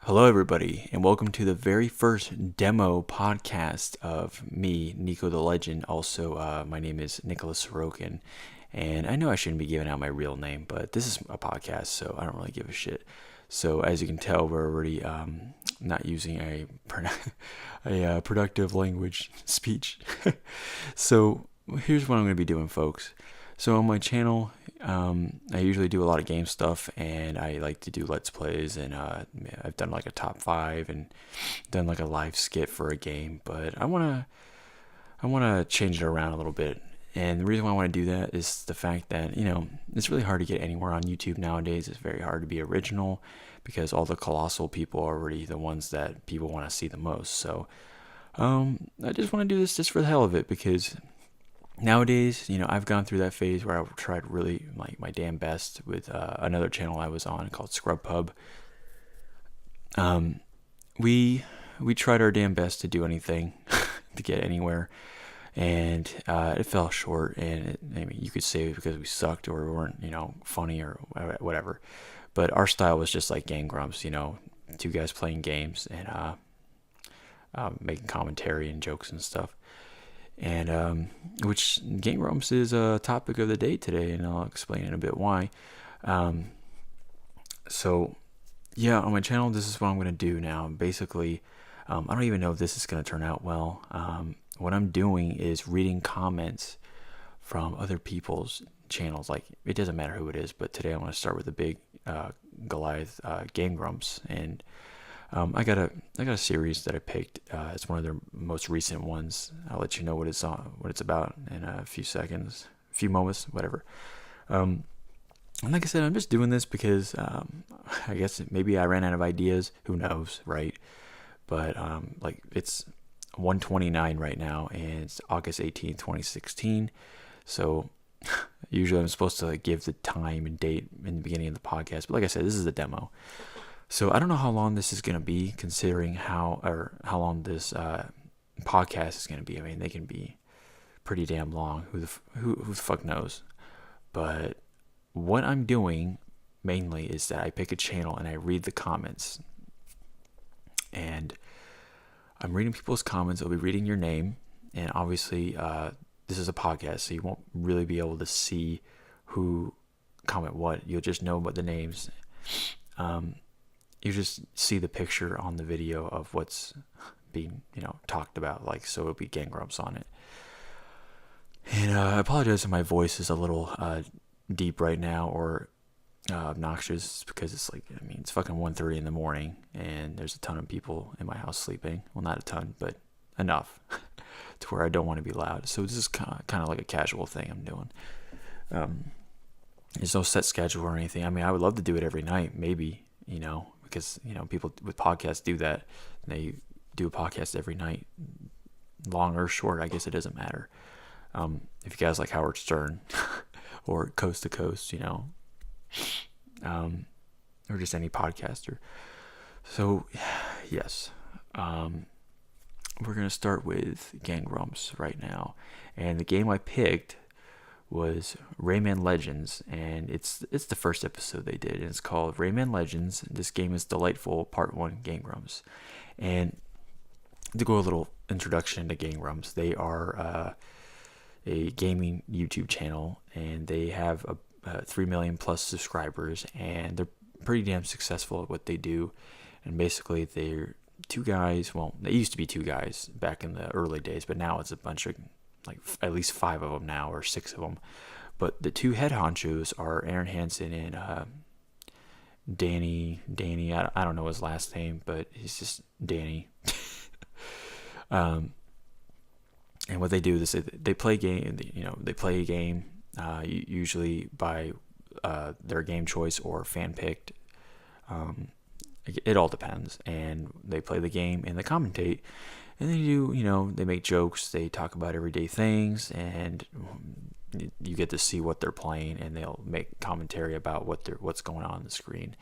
Hello, everybody, and welcome to the very first demo podcast of me, NikoTheLegend. Also, my name is Nicholas Sorokin, and I know I shouldn't be giving out my real name, but this is a podcast, so I don't really give a shit. So, as you can tell, we're already not using a productive language speech. So, here's what I'm going to be doing, folks. So on my channel, I usually do a lot of game stuff, and I like to do Let's Plays, and I've done like a top 5 and done like a live skit for a game, but I wanna change it around a little bit. And the reason why I want to do that is the fact that, it's really hard to get anywhere on YouTube nowadays. It's very hard to be original because all the colossal people are already the ones that people want to see the most. So I just want to do this just for the hell of it because nowadays, I've gone through that phase where I tried really like my damn best with another channel I was on called Scrub Pub. We tried our damn best to do anything to get anywhere, and it fell short. And you could say it because we sucked or we weren't, funny or whatever. But our style was just like Game Grumps, two guys playing games and making commentary and jokes and stuff. And which Game Grumps is a topic of the day today, and I'll explain in a bit why. So yeah, on my channel, this is what I'm going to do now. Basically, I don't even know if this is going to turn out well. What I'm doing is reading comments from other people's channels. Like, it doesn't matter who it is, but today I'm going to start with the big Goliath Game Grumps, and I got a series that I picked. It's one of their most recent ones. I'll let you know what it's about in a few moments, whatever. And like I said, I'm just doing this because I guess maybe I ran out of ideas. Who knows, right? But like, it's 1:29 right now, and it's August 18th, 2016. So usually I'm supposed to give the time and date in the beginning of the podcast, but like I said, this is a demo. So I don't know how long this is going to be, considering how long this podcast is going to be. I mean, they can be pretty damn long. Who the fuck knows? But what I'm doing mainly is that I pick a channel and I read the comments. And I'm reading people's comments. I'll be reading your name. And obviously, this is a podcast, so you won't really be able to see who comment what. You'll just know what the names. You just see the picture on the video of what's being, talked about. Like, so it'll be Gang Grumps on it. And I apologize if my voice is a little deep right now or obnoxious, because it's like, it's fucking 1:30 in the morning, and there's a ton of people in my house sleeping. Well, not a ton, but enough to where I don't want to be loud. So this is kind of like a casual thing I'm doing. There's no set schedule or anything. I would love to do it every night, maybe, because people with podcasts do that. They do a podcast every night, long or short. I guess it doesn't matter. If you guys like Howard Stern or Coast to Coast, or just any podcaster. So yes, we're gonna start with Gang Grumps right now, and the game I picked was Rayman Legends, and it's the first episode they did, and it's called Rayman Legends. This game is delightful, part 1, Game Grumps. And to go a little introduction to Game Grumps, they are a gaming YouTube channel, and they have 3 million plus subscribers, and they're pretty damn successful at what they do. And basically, they're two guys. Well, they used to be two guys back in the early days, but now it's a bunch of, like, at least 5 of them now, or 6 of them. But the two head honchos are Aaron Hansen and Danny. I don't know his last name, but he's just Danny. And what they do is they play game. They play a game, usually by their game choice or fan picked. It all depends, and they play the game and they commentate. And they do, they make jokes, they talk about everyday things, and you get to see what they're playing, and they'll make commentary about what's going on the screen.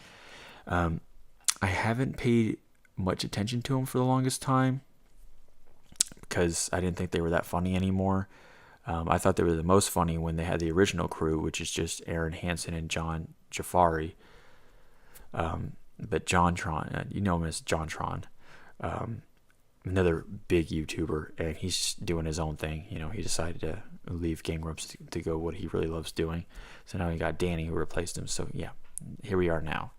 I haven't paid much attention to them for the longest time because I didn't think they were that funny anymore. I thought they were the most funny when they had the original crew, which is just Aaron Hansen and John Jafari. but JonTron, you know him as JonTron, another big YouTuber, and he's doing his own thing. He decided to leave Game Grumps to go what he really loves doing. So now he got Danny who replaced him. So yeah, here we are now.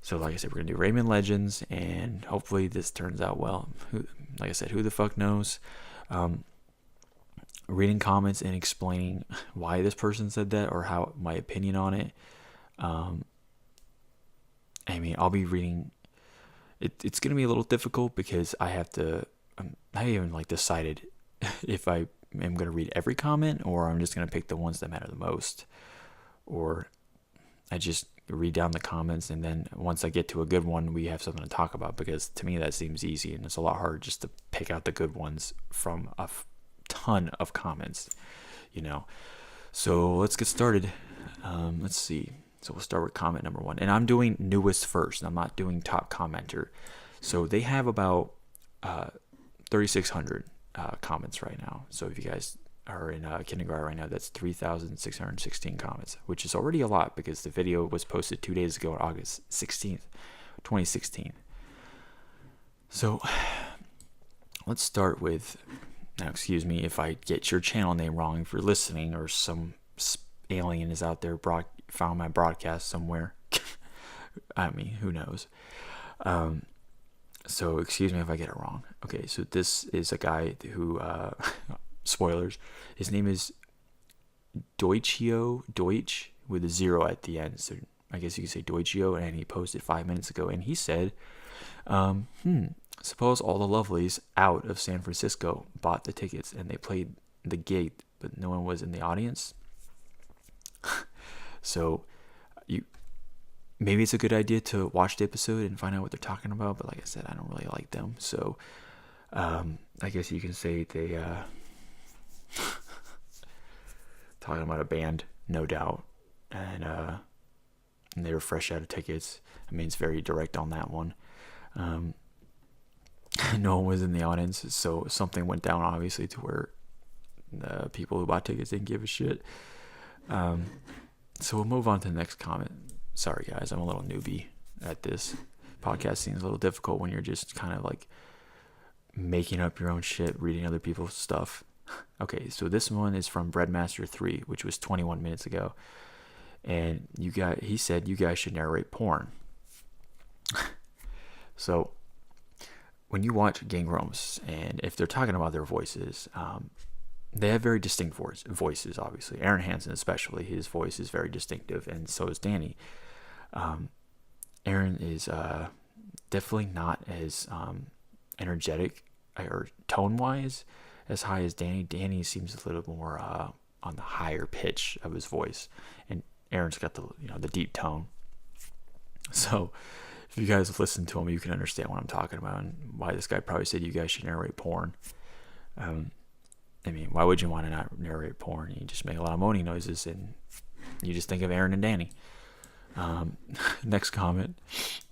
So like I said, we're gonna do Rayman Legends, and hopefully this turns out well. Like I said, who the fuck knows? Reading comments and explaining why this person said that or how my opinion on it. I'll be reading. It's gonna be a little difficult because I have to. I haven't decided if I am gonna read every comment or I'm just gonna pick the ones that matter the most, or I just read down the comments and then once I get to a good one, we have something to talk about, because to me that seems easy and it's a lot harder just to pick out the good ones from a ton of comments. So let's get started. Let's see. So we'll start with comment number 1. And I'm doing newest first. I'm not doing top commenter. So they have about 3,600 comments right now. So if you guys are in kindergarten right now, that's 3,616 comments, which is already a lot because the video was posted 2 days ago on August 16th, 2016. So let's start with, now excuse me if I get your channel name wrong if you're listening, or some alien is out there found my broadcast somewhere. I mean, who knows? So excuse me if I get it wrong. Okay, so this is a guy who, spoilers, his name is Deutsch with a 0 at the end. So I guess you could say Deutschio, and he posted 5 minutes ago, and he said, suppose all the lovelies out of San Francisco bought the tickets and they played the gig, but no one was in the audience. So maybe it's a good idea to watch the episode and find out what they're talking about, but like I said, I don't really like them. So I guess you can say they talking about a band, no doubt, and they were fresh out of tickets. I mean, it's very direct on that one. No one was in the audience, so something went down obviously to where the people who bought tickets didn't give a shit. So we'll move on to the next comment. Sorry guys, I'm a little newbie at this. Podcasting is a little difficult when you're just kind of making up your own shit, reading other people's stuff. Okay, so this one is from Breadmaster3, which was 21 minutes ago, and he said you guys should narrate porn. So when you watch Game Grumps, and if they're talking about their voices, they have very distinct voices, obviously. Aaron Hansen especially, his voice is very distinctive, and so is Danny. Aaron is definitely not as energetic or tone-wise as high as Danny. Danny seems a little more on the higher pitch of his voice, and Aaron's got the deep tone. So if you guys listen to him, you can understand what I'm talking about and why this guy probably said you guys should narrate porn. I mean, why would you want to not narrate porn? You just make a lot of moaning noises and you just think of Aaron and Danny. Next comment.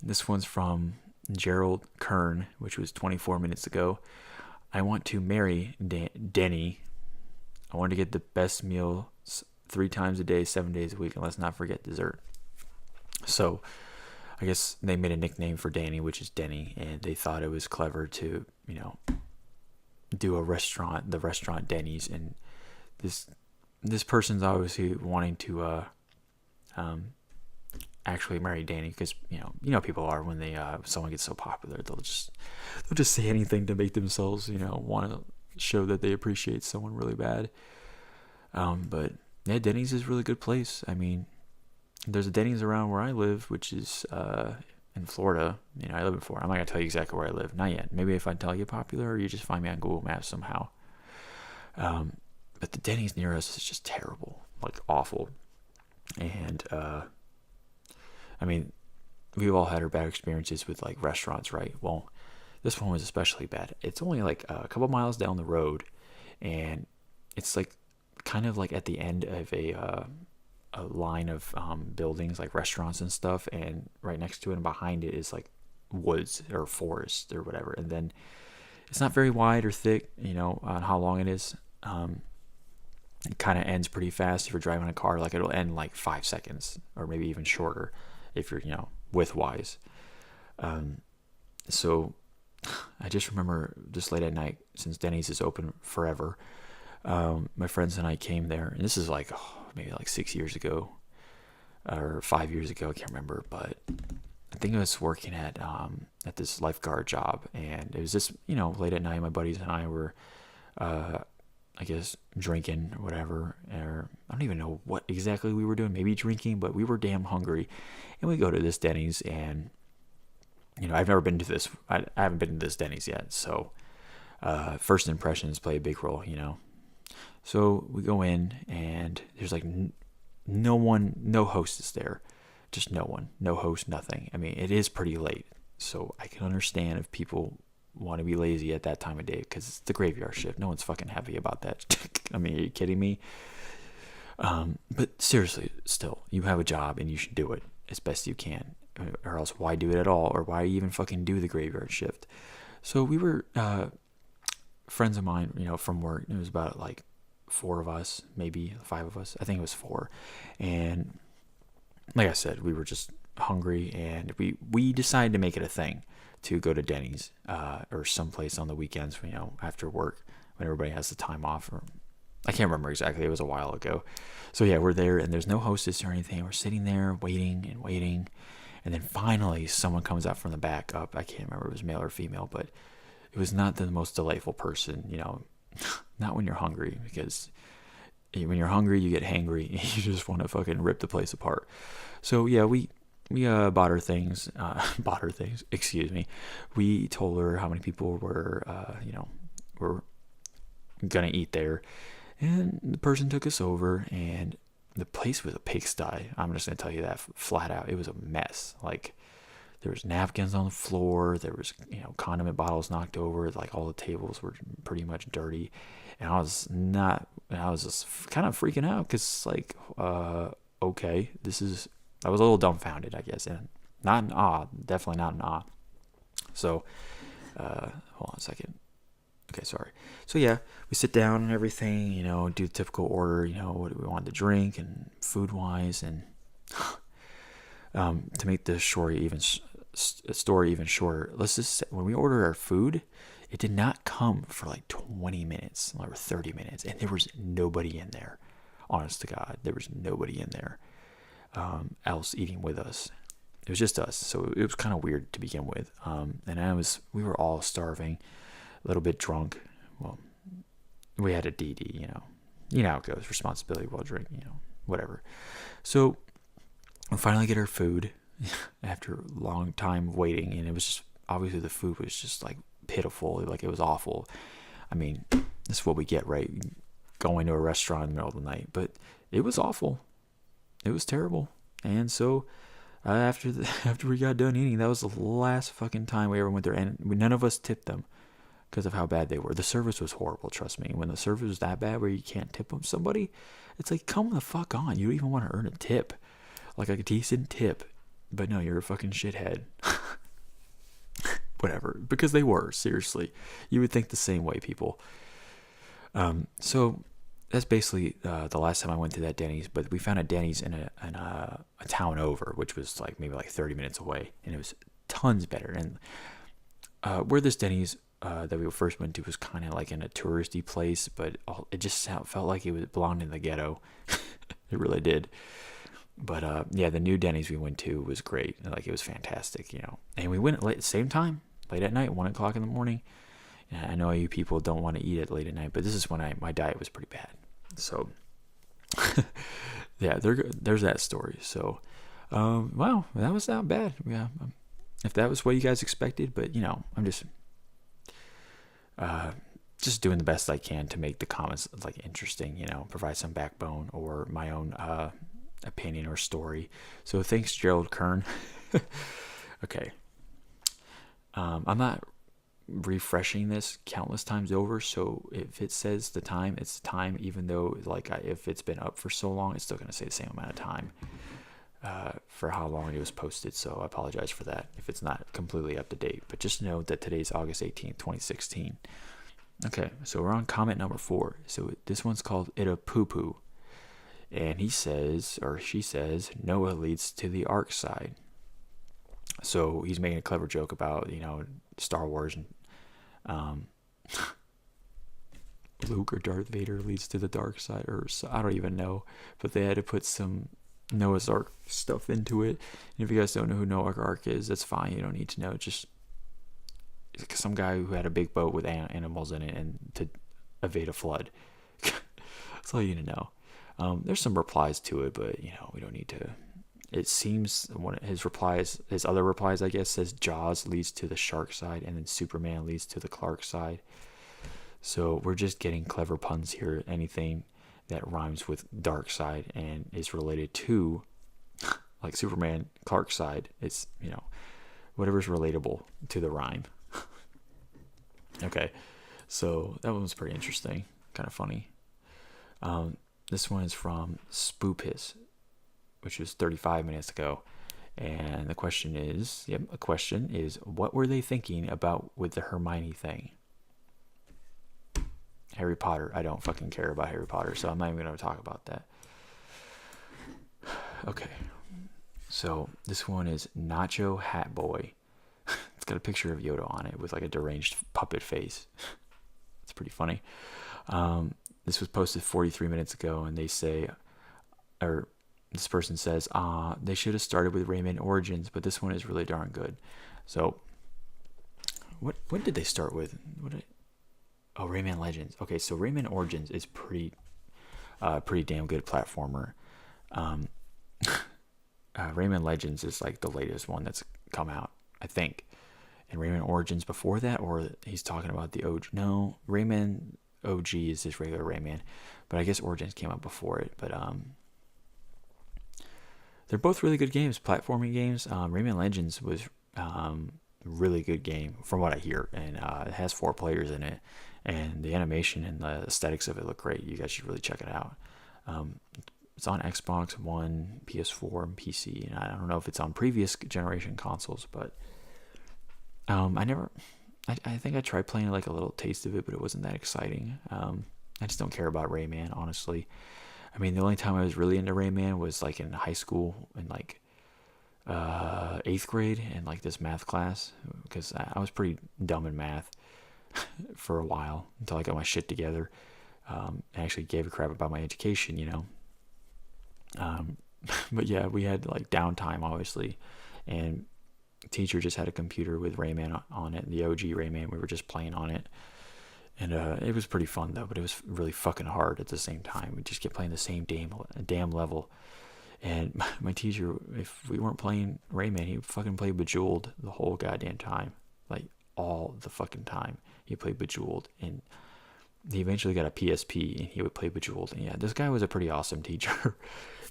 This one's from Gerald Kern, which was 24 minutes ago. I want to marry Denny. I want to get the best meals 3 times a day, 7 days a week, and let's not forget dessert. So I guess they made a nickname for Danny, which is Denny, and they thought it was clever to, do the restaurant Denny's, and this person's obviously wanting to actually marry Danny, because people are when they someone gets so popular, they'll just say anything to make themselves want to show that they appreciate someone really bad. But yeah, Denny's is a really good place. I mean, there's a Denny's around where I live, which is in Florida. I live in Florida. I'm not gonna tell you exactly where I live, not yet. Maybe if I tell you popular, or you just find me on Google Maps somehow. But the Denny's near us is just terrible, awful. And I mean, we've all had our bad experiences with restaurants, right? Well, this one was especially bad. It's only a couple miles down the road, and it's kind of at the end of a line of buildings, restaurants and stuff, and right next to it and behind it is woods or forest or whatever. And then it's not very wide or thick, on how long it is. It kind of ends pretty fast if you're driving a car. It'll end 5 seconds, or maybe even shorter if you're width-wise. So I just remember just late at night, since Denny's is open forever, my friends and I came there, and this is like maybe like 6 years ago or 5 years ago, I can't remember, but I think I was working at this lifeguard job, and it was just, late at night, my buddies and I were, I guess, drinking or whatever, or I don't even know what exactly we were doing, maybe drinking, but we were damn hungry, and we go to this Denny's, and, I've never been to this, I haven't been to this Denny's yet, so, first impressions play a big role, So we go in, and there's like no one, no host is there. Just no one, no host, nothing. I mean, it is pretty late, so I can understand if people want to be lazy at that time of day, because it's the graveyard shift. No one's fucking happy about that. I mean, are you kidding me? But seriously, still, you have a job and you should do it as best you can, or else why do it at all, or why even fucking do the graveyard shift? So we were friends of mine, from work. It was about like 4 of us, maybe 5 of us. I think it was 4, and like I said, we were just hungry, and we decided to make it a thing to go to Denny's or someplace on the weekends, after work when everybody has the time off. Or I can't remember exactly. It was a while ago. So yeah, we're there, and there's no hostess or anything. We're sitting there waiting and waiting, and then finally someone comes out from the back up. I can't remember if it was male or female, but it was not the most delightful person. Not when you're hungry, because when you're hungry, you get hangry. You just want to fucking rip the place apart. So yeah, we bought her things. Excuse me. We told her how many people were gonna eat there, and the person took us over, and the place was a pigsty. I'm just gonna tell you that flat out. It was a mess. Like, there was napkins on the floor. There was, condiment bottles knocked over. Like, all the tables were pretty much dirty. And I was just kind of freaking out, because, like, okay, I was a little dumbfounded, I guess. And not in awe. Definitely not in awe. So, hold on a second. Okay, sorry. So, yeah, we sit down and everything, do the typical order, what do we want to drink and food-wise, and to make the story even shorter, let's just say, when we ordered our food, it did not come for like 20 minutes or 30 minutes, and there was nobody in there. Honest to God, there was nobody in there else eating with us. It was just us, so it was kind of weird to begin with. And we were all starving, a little bit drunk. Well, we had a DD, you know how it goes, responsibility while drinking, whatever. So we finally get our food after a long time of waiting, and it was just, obviously the food was just like pitiful, like it was awful. I mean, that's what we get, right? Going to a restaurant in the middle of the night, but it was awful. It was terrible. And so after we got done eating, that was the last fucking time we ever went there, and none of us tipped them because of how bad they were. The service was horrible, trust me. When the service was that bad where you can't tip them somebody, it's like, come the fuck on. You don't even want to earn a tip, like a decent tip. But no, you're a fucking shithead. Whatever, because they were, seriously. You would think the same way, people. So that's basically the last time I went to that Denny's. But we found a Denny's in a town over, which was like maybe like 30 minutes away, and it was tons better. And where this Denny's that we first went to was kind of like in a touristy place, but it just felt like it belonged in the ghetto. It really did. But yeah, the new Denny's we went to was great. Like, it was fantastic, And we went at the same time, late at night, 1 o'clock in the morning. And I know you people don't want to eat it late at night, but this is when my diet was pretty bad. So, yeah, there's that story. So, wow, that was not bad. Yeah, if that was what you guys expected, but I'm just doing the best I can to make the comments like interesting. Provide some backbone or my own opinion or story. So thanks, Gerald Kern. Okay. I'm not refreshing this countless times over, so if it says the time, it's the time, even though if it's been up for so long, it's still going to say the same amount of time for how long it was posted. So I apologize for that if it's not completely up to date, but just know that today's August 18th, 2016. Okay, so we're on comment number 4. So this one's called It a Poo Poo. And he says, or she says, Noah leads to the ark side. So he's making a clever joke about, Star Wars and um, Luke or Darth Vader leads to the dark side, or I don't even know, but they had to put some Noah's Ark stuff into it. And if you guys don't know who Noah's Ark is, that's fine. You don't need to know. Just some guy who had a big boat with animals in it and to evade a flood. That's all you need to know. There's some replies to it, but we don't need to. It seems one of his other replies, I guess, says Jaws leads to the shark side, and then Superman leads to the Clark side. So we're just getting clever puns here. Anything that rhymes with dark side and is related to, like Superman, Clark side, it's whatever's relatable to the rhyme. Okay, so that one was pretty interesting, kind of funny. This one is from Spoopis, which was 35 minutes ago. And the question is, what were they thinking about with the Hermione thing? Harry Potter. I don't fucking care about Harry Potter, so I'm not even going to talk about that. Okay. So this one is Nacho Hat Boy. It's got a picture of Yoda on it with like a deranged puppet face. It's pretty funny. This was posted 43 minutes ago, and they say, or this person says, they should have started with Rayman Origins, but this one is really darn good. So, what did they start with? Rayman Legends. Okay, so Rayman Origins is pretty damn good platformer. Rayman Legends is like the latest one that's come out, I think. And Rayman Origins before that, or he's talking about the OG. No, Rayman OG is his regular Rayman, but I guess Origins came out before it. But they're both really good games, platforming games. Rayman Legends was really good game from what I hear, and it has 4 players in it, and the animation and the aesthetics of it look great. You guys should really check it out. It's on Xbox One, PS4, and PC, and I don't know if it's on previous generation consoles, but I think I tried playing like a little taste of it, but it wasn't that exciting. I just don't care about Rayman, honestly. I mean, the only time I was really into Rayman was like in high school, in like 8th grade, in like this math class, because I was pretty dumb in math for a while until I got my shit together. And actually gave a crap about my education, but yeah, we had like downtime, obviously, and teacher just had a computer with Rayman on it, the OG Rayman. We were just playing on it, and it was pretty fun though, but it was really fucking hard at the same time. We just kept playing the same damn level, and my teacher, if we weren't playing Rayman, he fucking played Bejeweled the whole goddamn time, like all the fucking time. He played Bejeweled, and he eventually got a PSP, and he would play Bejeweled. And yeah, this guy was a pretty awesome teacher,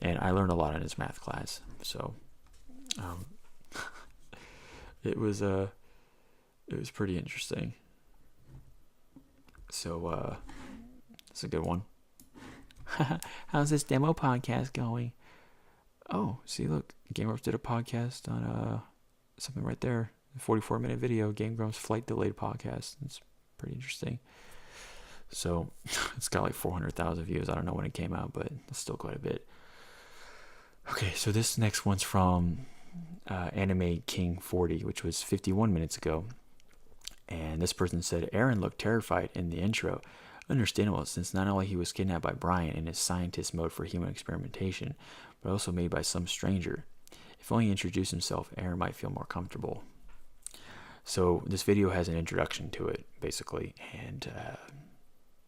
and I learned a lot in his math class. So, it was pretty interesting. So, it's a good one. How's this demo podcast going? Oh, see, look, Game Grumps did a podcast on something right there. A 44-minute video, Game Grumps Flight Delayed podcast. It's pretty interesting. So, it's got like 400,000 views. I don't know when it came out, but it's still quite a bit. Okay, so this next one's from Anime King 40, which was 51 minutes ago. And this person said, Aaron looked terrified in the intro. Understandable, since not only he was kidnapped by Brian in his scientist mode for human experimentation, but also made by some stranger. If only he introduced himself, Aaron might feel more comfortable. So this video has an introduction to it, basically, and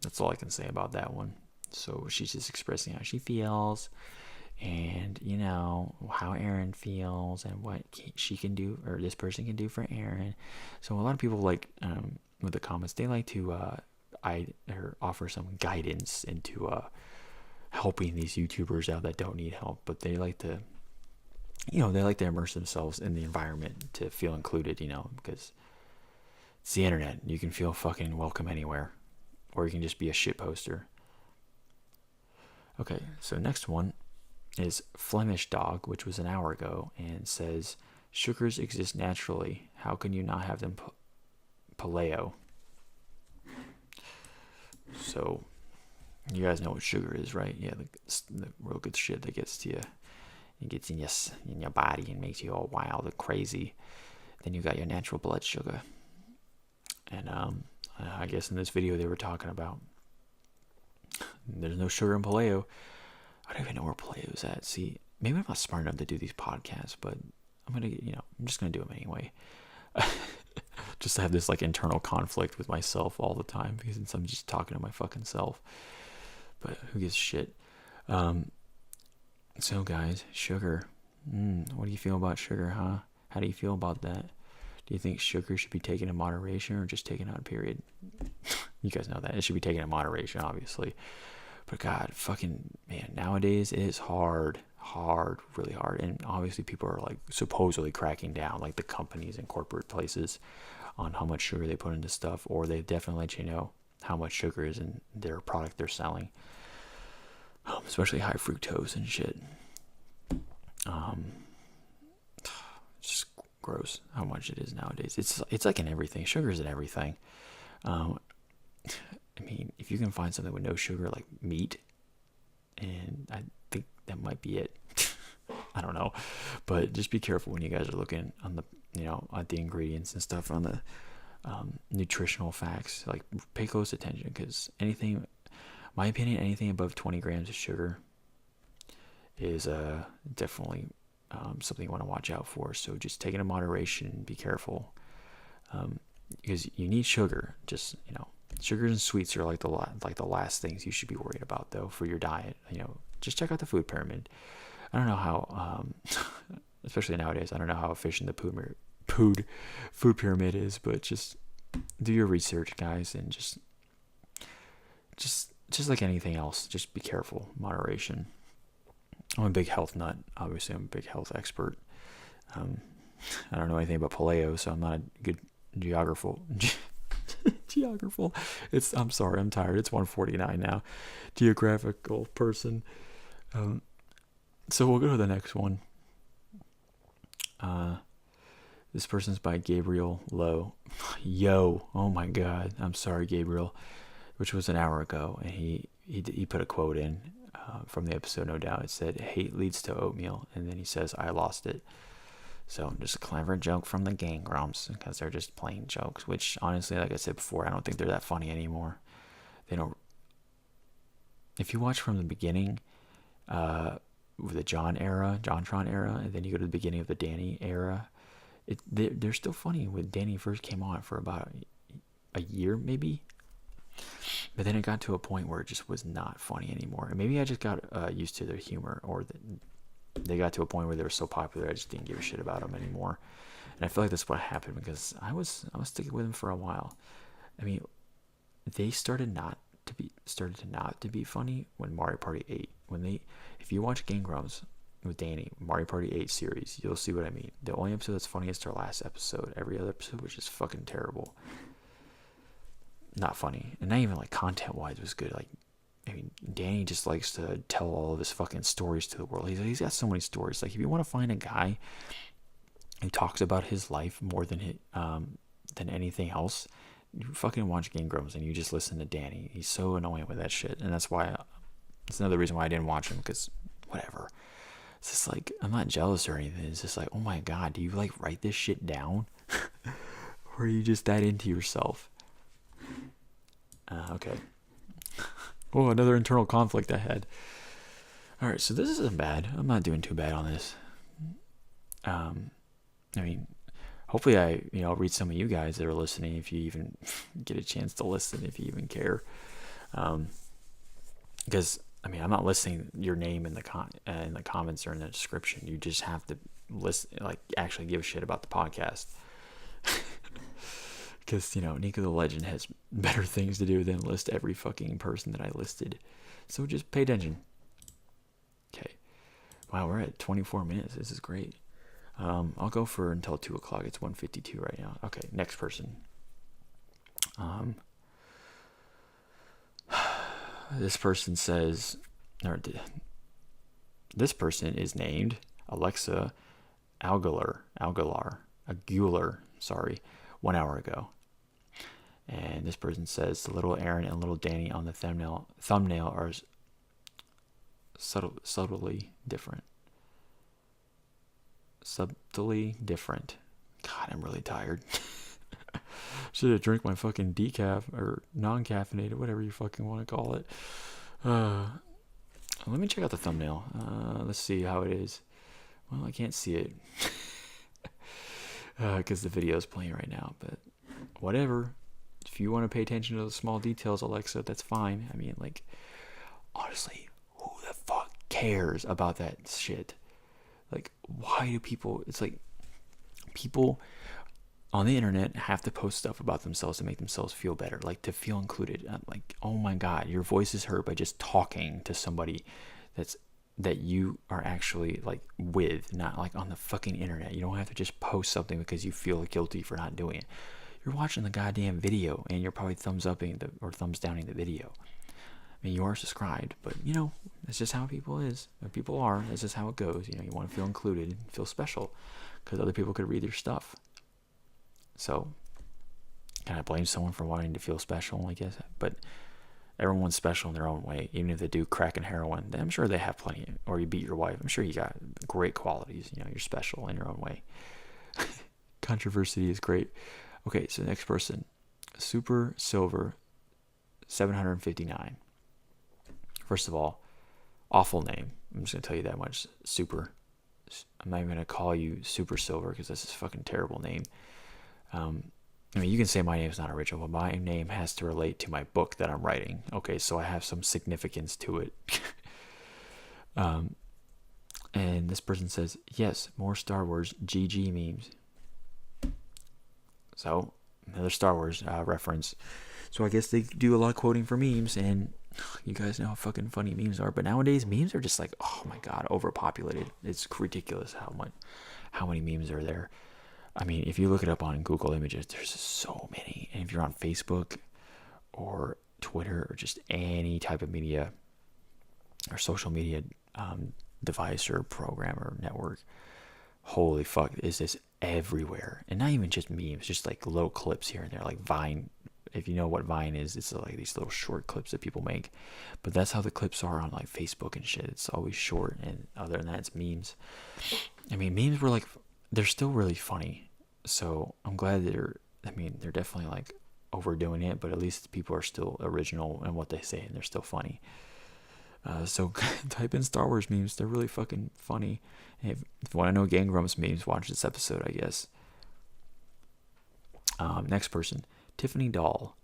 that's all I can say about that one. So she's just expressing how she feels, and how Aaron feels, and what she can do, or this person can do for Aaron. So a lot of people, like with the comments, they like to offer some guidance into helping these YouTubers out that don't need help, but they like to immerse themselves in the environment to feel included, because it's the internet. You can feel fucking welcome anywhere, or you can just be a shit poster. Okay, so next one is Flemish Dog, which was an hour ago, and says, sugars exist naturally. How can you not have them paleo? So, you guys know what sugar is, right? Yeah, the real good shit that gets to you It gets in your body and makes you all wild and crazy. Then you got your natural blood sugar. And I guess in this video they were talking about there's no sugar in paleo. I don't even know where paleo is at. See, maybe I'm not smart enough to do these podcasts, but I'm just gonna do them anyway. Just to have this like internal conflict with myself all the time, because I'm just talking to my fucking self. But who gives a shit? So guys, sugar. What do you feel about sugar, huh? How do you feel about that? Do you think sugar should be taken in moderation or just taken out, period? You guys know that. It should be taken in moderation, obviously. But God, fucking, man, nowadays it is hard, really hard. And obviously people are like supposedly cracking down, like the companies and corporate places, on how much sugar they put into stuff, or they definitely let you know how much sugar is in their product they're selling. Especially high fructose and shit. It's just gross how much it is nowadays. It's like in everything. Sugar's in everything. I mean, if you can find something with no sugar, like meat, and I think that might be it. I don't know, but just be careful when you guys are looking on the, at the ingredients and stuff, on the nutritional facts. Like, pay close attention, because my opinion, anything above 20 grams of sugar is definitely something you want to watch out for. So just take it in moderation and be careful, because you need sugar. Just, sugars and sweets are like the last things you should be worried about, though, for your diet. Just check out the food pyramid. I don't know how, especially nowadays, I don't know how efficient the food pyramid is, but just do your research, guys, and just like anything else, just be careful. Moderation. I'm a big health nut. Obviously, I'm a big health expert. I don't know anything about paleo, so I'm not a good geographer. I'm sorry, I'm tired. It's 1:49 now. Geographical person. So we'll go to the next one. This person's by Gabriel Lowe. Yo, oh my God. I'm sorry, Gabriel. Which was an hour ago, and he put a quote in from the episode, no doubt. It said, "Hate leads to oatmeal," and then he says, "I lost it." So just a clever joke from the gang, Grumps, because they're just plain jokes, which honestly, like I said before, I don't think they're that funny anymore. They don't. If you watch from the beginning, with the JonTron era, and then you go to the beginning of the Danny era, they're still funny. When Danny first came on for about a year, maybe. But then it got to a point where it just was not funny anymore. And maybe I just got used to their humor, or they got to a point where they were so popular I just didn't give a shit about them anymore. And I feel like that's what happened, because I was sticking with them for a while. I mean, they started to not to be funny when Mario Party 8. If you watch Game Grumps with Danny, Mario Party 8 series, you'll see what I mean. The only episode that's funny is their last episode. Every other episode was just fucking terrible. Not funny, and not even like content-wise was good. Like, I mean, Danny just likes to tell all of his fucking stories to the world. He's got so many stories. Like, if you want to find a guy who talks about his life more than anything else, you fucking watch Game Grumps and you just listen to Danny. He's so annoying with that shit, and that's another reason why I didn't watch him, because whatever. It's just like, I'm not jealous or anything. It's just like, oh my God, do you like write this shit down? Or are you just that into yourself? Okay. Oh, another internal conflict I had. All right, so this isn't bad. I'm not doing too bad on this. I mean, hopefully I'll read some of you guys that are listening, if you even get a chance to listen, if you even care. Because I mean, I'm not listing your name in the comments or in the description. You just have to listen, like actually give a shit about the podcast. Because, NikoTheLegend has better things to do than list every fucking person that I listed. So just pay attention. Okay. Wow, we're at 24 minutes. This is great. I'll go for until 2 o'clock. It's 1:52 right now. Okay, next person. This person is named Alexa Aguilar, 1 hour ago. And this person says, the little Aaron and little Danny on the thumbnail are subtly different. subtly different. God, I'm really tired. Should have drank my fucking decaf or non-caffeinated, whatever you fucking want to call it. Let me check out the thumbnail. Let's see how it is. Well, I can't see it because the video is playing right now. But whatever. If you want to pay attention to the small details, Alexa, that's fine. I mean, like, honestly, who the fuck cares about that shit? Like, why do people... It's like, people on the internet have to post stuff about themselves to make themselves feel better, like to feel included. I'm like, oh my god, your voice is heard by just talking to somebody that you are actually like with, not like on the fucking internet. You don't have to just post something because you feel guilty for not doing it. You're watching the goddamn video and you're probably thumbs upping or thumbs downing the video. I mean, you are subscribed, but you know, that's just how people is. Or people are. That's just how it goes. You know, you want to feel included, feel special, because other people could read your stuff. So, can I blame someone for wanting to feel special? I guess, but everyone's special in their own way. Even if they do crack and heroin, I'm sure they have plenty. Or you beat your wife, I'm sure you got great qualities. You know, you're special in your own way. Controversy is great. Okay, so next person, Super Silver 759. First of all, awful name. I'm just gonna tell you that much. Super. I'm not even gonna call you Super Silver because that's a fucking terrible name. I mean, you can say my name's not original, but my name has to relate to my book that I'm writing. Okay, so I have some significance to it. And this person says, yes, more Star Wars GG memes. So, another Star Wars reference. So I guess they do a lot of quoting for memes, and you guys know how fucking funny memes are. But nowadays, memes are just like, oh my god, overpopulated. It's ridiculous how many memes are there. I mean, if you look it up on Google Images, there's so many. And if you're on Facebook or Twitter or just any type of media or social media device or program or network, holy fuck, is this everywhere. And not even just memes, just like little clips here and there, like Vine. If you know what Vine is, it's like these little short clips that people make. But that's how the clips are on like Facebook and shit. It's always short, and other than that, it's memes. I mean, memes were like, they're still really funny. So I'm glad they're definitely like overdoing it, but at least people are still original in what they say, and they're still funny. So type in Star Wars memes. They're really fucking funny. And if you want to know Gang Grumps memes, watch this episode, I guess. Next person, Tiffany Doll.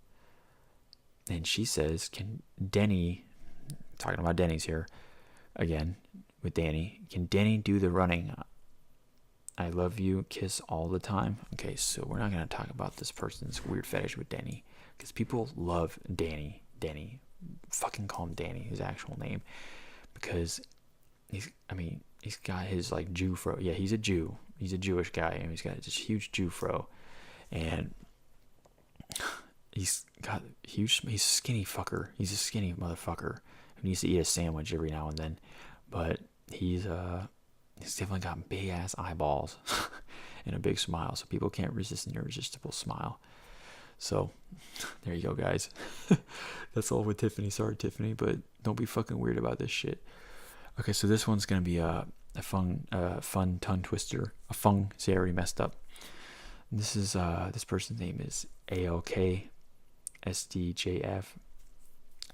And she says, can Denny, talking about Denny's here, again, with Danny, can Denny do the running? I love you, kiss all the time. Okay, so we're not going to talk about this person's weird fetish with Denny, because people love Danny. Fucking call him Danny, his actual name, because he's got his like Jew fro. Yeah, he's a Jew. He's a Jewish guy, and he's got this huge Jew fro, and he's got huge. He's a skinny fucker. He's a skinny motherfucker who needs to eat a sandwich every now and then, but he's definitely got big ass eyeballs and a big smile, so people can't resist an irresistible smile. So there you go, guys. That's all with Tiffany. Sorry, Tiffany, but don't be fucking weird about this shit. Okay, so this one's gonna be a fun tongue twister. See, I already messed up. This is this person's name is ALK SDJF,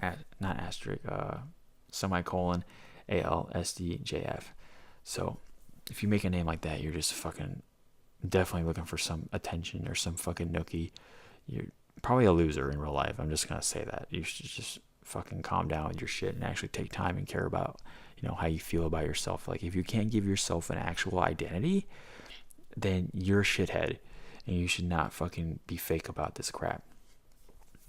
not asterisk, semicolon ALSDJF. So if you make a name like that, you're just fucking definitely looking for some attention or some fucking nookie. You're probably a loser in real life. I'm just gonna say that. You should just fucking calm down with your shit and actually take time and care about, you know, how you feel about yourself. Like, if you can't give yourself an actual identity, then you're a shithead, and you should not fucking be fake about this crap.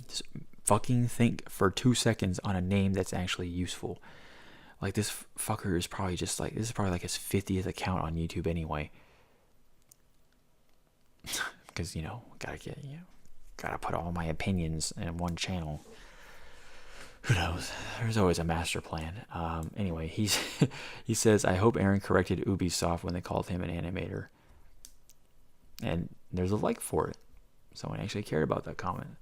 Just fucking think for 2 seconds on a name that's actually useful. Like, this fucker is probably just like, this is probably like his 50th account on YouTube anyway. Because, you know, gotta put all my opinions in one channel. Who knows? There's always a master plan. Anyway, he says, I hope Aaron corrected Ubisoft when they called him an animator. And there's a like for it. Someone actually cared about that comment.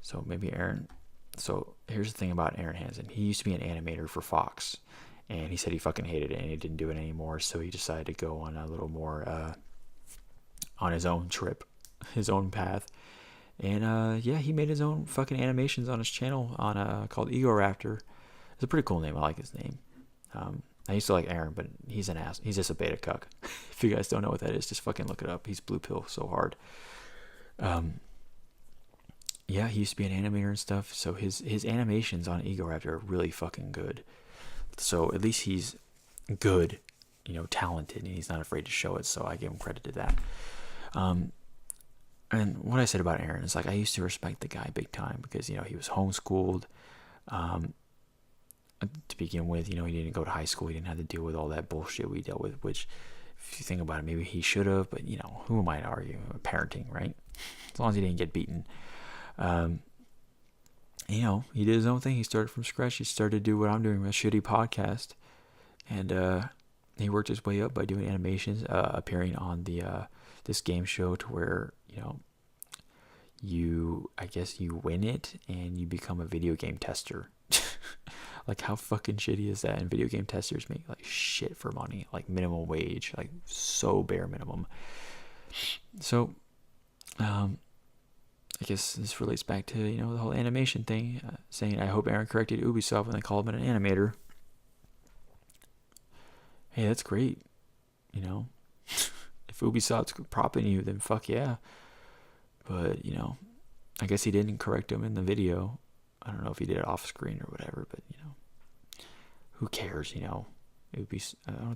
So maybe Aaron. So here's the thing about Aaron Hansen. He used to be an animator for Fox. and he said he fucking hated it and he didn't do it anymore. So he decided to go on a little more on his own trip, his own path. And yeah, he made his own fucking animations on his channel on called Ego Raptor. It's a pretty cool name. I like his name. I used to like Aaron, but he's an ass. He's just a beta cuck. If you guys don't know what that is, just fucking look it up. He's blue pill so hard. Yeah, he used to be an animator and stuff. So his animations on Ego Raptor are really fucking good. So at least he's good, talented, and he's not afraid to show it. So I give him credit to that. And what I said about Aaron is like I used to respect the guy big time because he was homeschooled. To begin with, he didn't go to high school. He didn't have to deal with all that bullshit we dealt with, which, if you think about it, maybe he should have, but, who am I to argue? Parenting, right? As long as he didn't get beaten. He did his own thing. He started from scratch. He started to do what I'm doing, a shitty podcast. And he worked his way up by doing animations, appearing on this game show to where, I guess you win it and you become a video game tester. Like, how fucking shitty is that? And video game testers make like shit for money, like minimum wage, like so bare minimum. So, I guess this relates back to the whole animation thing, saying I hope Aaron corrected Ubisoft when they called him an animator. Hey, that's great. If Ubisoft's propping you, then fuck yeah. But I guess he didn't correct him in the video. I don't know if he did it off screen or whatever, but who cares? I don't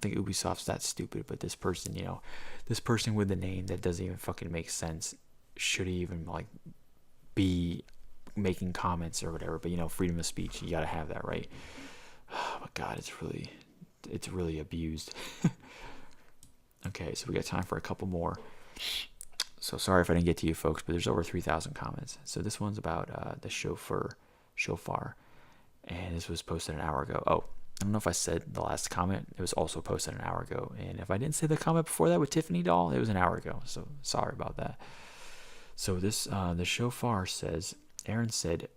think Ubisoft's that stupid, but this person, this person with the name that doesn't even fucking make sense, should he even like be making comments or whatever? But freedom of speech, you gotta have that, right? Oh my God, it's really abused. Okay, so we got time for a couple more. So sorry if I didn't get to you folks, but there's over 3,000 comments. So this one's about the shofar, and this was posted an hour ago. Oh, I don't know if I said the last comment. It was also posted an hour ago, and if I didn't say the comment before that with Tiffany doll, it was an hour ago. So sorry about that. So this the shofar says, Aaron said,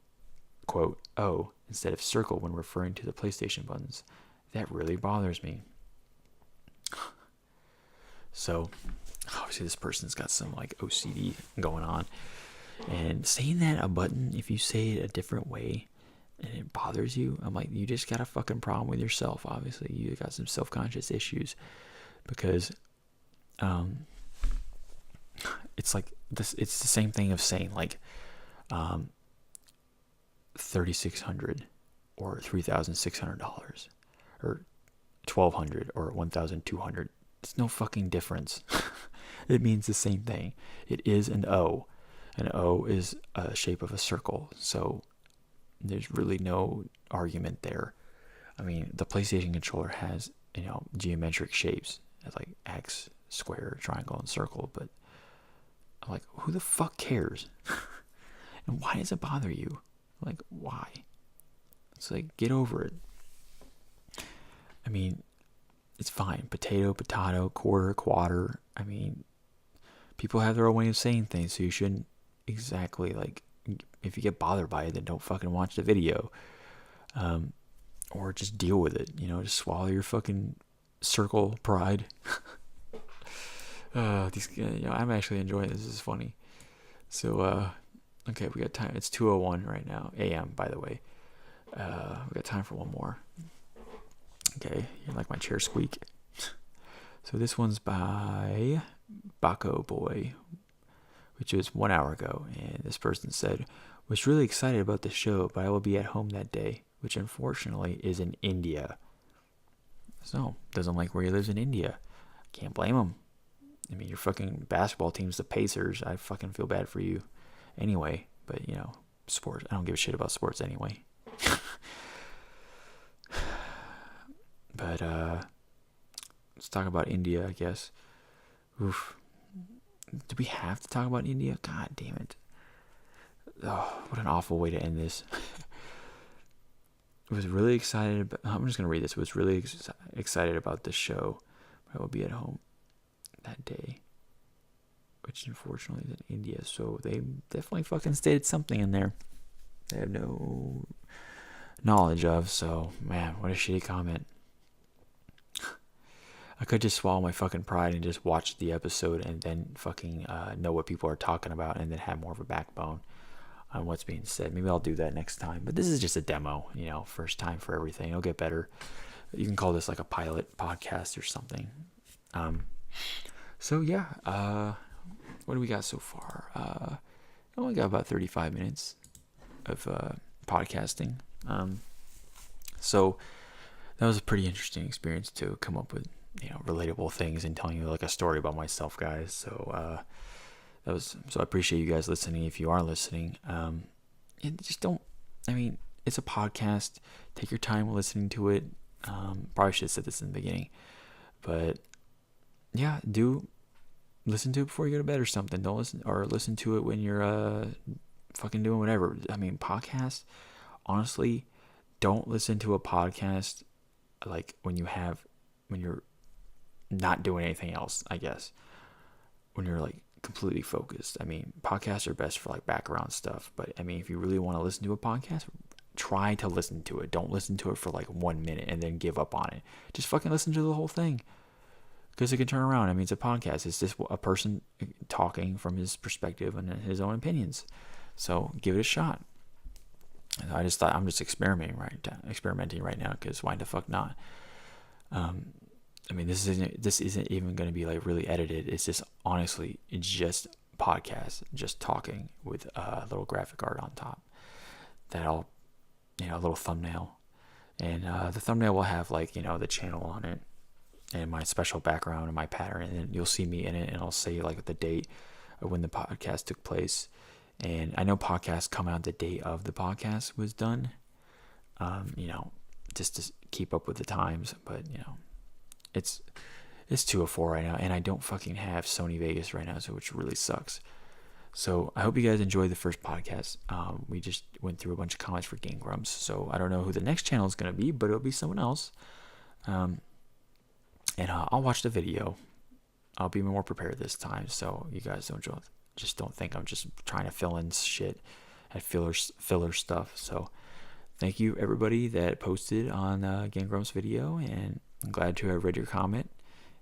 quote, "Oh," instead of circle when referring to the PlayStation buttons. That really bothers me. So obviously this person's got some like OCD going on, and saying that a button, if you say it a different way and it bothers you, I'm like, you just got a fucking problem with yourself. Obviously you got some self-conscious issues, because it's like this, it's the same thing of saying like 3,600 or $3,600 or 1,200 or 1,200. It's no fucking difference. It means the same thing. It is an O. An O is a shape of a circle. So there's really no argument there. I mean, the PlayStation controller has, geometric shapes. It's like X, square, triangle, and circle. But I'm like, who the fuck cares? And why does it bother you? Like, why? It's like, get over it. I mean, it's fine. Potato, quarter. I mean, people have their own way of saying things, so you shouldn't exactly, like, if you get bothered by it, then don't fucking watch the video. Or just deal with it, just swallow your fucking circle pride. I'm actually enjoying this. This is funny. So, okay, we got time. It's 2:01 right now, a.m., by the way. We got time for one more. Okay, you like my chair squeak. So this one's by Baco Boy, which was 1 hour ago. And this person said, was really excited about the show, but I will be at home that day, which unfortunately is in India. So, doesn't like where he lives in India. Can't blame him. I mean, your fucking basketball team's the Pacers. I fucking feel bad for you anyway. But, sports. I don't give a shit about sports anyway. But, let's talk about India, I guess. Oof. Do we have to talk about India? God damn it. Oh, what an awful way to end this. I was really excited. I'm just going to read this. I was really excited about this show. I will be at home that day, which unfortunately is in India. So they definitely fucking stated something in there they have no knowledge of. So, man, what a shitty comment. I could just swallow my fucking pride and just watch the episode and then fucking know what people are talking about and then have more of a backbone on what's being said. Maybe I'll do that next time. But this is just a demo, first time for everything. It'll get better. You can call this like a pilot podcast or something. So yeah, what do we got so far? I only got about 35 minutes of podcasting. So that was a pretty interesting experience to come up with, relatable things and telling you like a story about myself, guys. So so I appreciate you guys listening. If you are listening, and just don't. I mean, it's a podcast. Take your time listening to it. Probably should have said this in the beginning, but yeah, do listen to it before you go to bed or something. Don't listen to it when you're fucking doing whatever. I mean, podcasts. Honestly, don't listen to a podcast like when you're not doing anything else. I guess when you're like completely focused. I mean, podcasts are best for like background stuff. But I mean, if you really want to listen to a podcast, try to listen to it. Don't listen to it for like 1 minute and then give up on it. Just fucking listen to the whole thing. Because it can turn around. I mean, it's a podcast. It's just a person talking from his perspective and his own opinions. So give it a shot. I just thought I'm just experimenting right now because why the fuck not? I mean, this isn't even going to be like really edited. It's just honestly, it's just podcast, just talking with a little graphic art on top. A little thumbnail, and the thumbnail will have like the channel on it and my special background and my pattern, and then you'll see me in it, and I'll say like the date of when the podcast took place. And I know podcasts come out the date of the podcast was done, just to keep up with the times. But it's 2:04 right now, and I don't fucking have Sony Vegas right now, so which really sucks. So I hope you guys enjoyed the first podcast. We just went through a bunch of comments for Game Grumps, so I don't know who the next channel is gonna be, but it'll be someone else. And I'll watch the video. I'll be more prepared this time, so you guys don't think I'm just trying to fill in shit at filler stuff. So thank you everybody that posted on Game Grumps video, and I'm glad to have read your comment,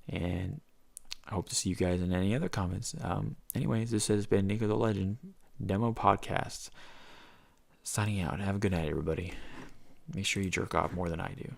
and I hope to see you guys in any other comments. Anyways, this has been NikoTheLegend Demo Podcast. Signing out. Have a good night, everybody. Make sure you jerk off more than I do.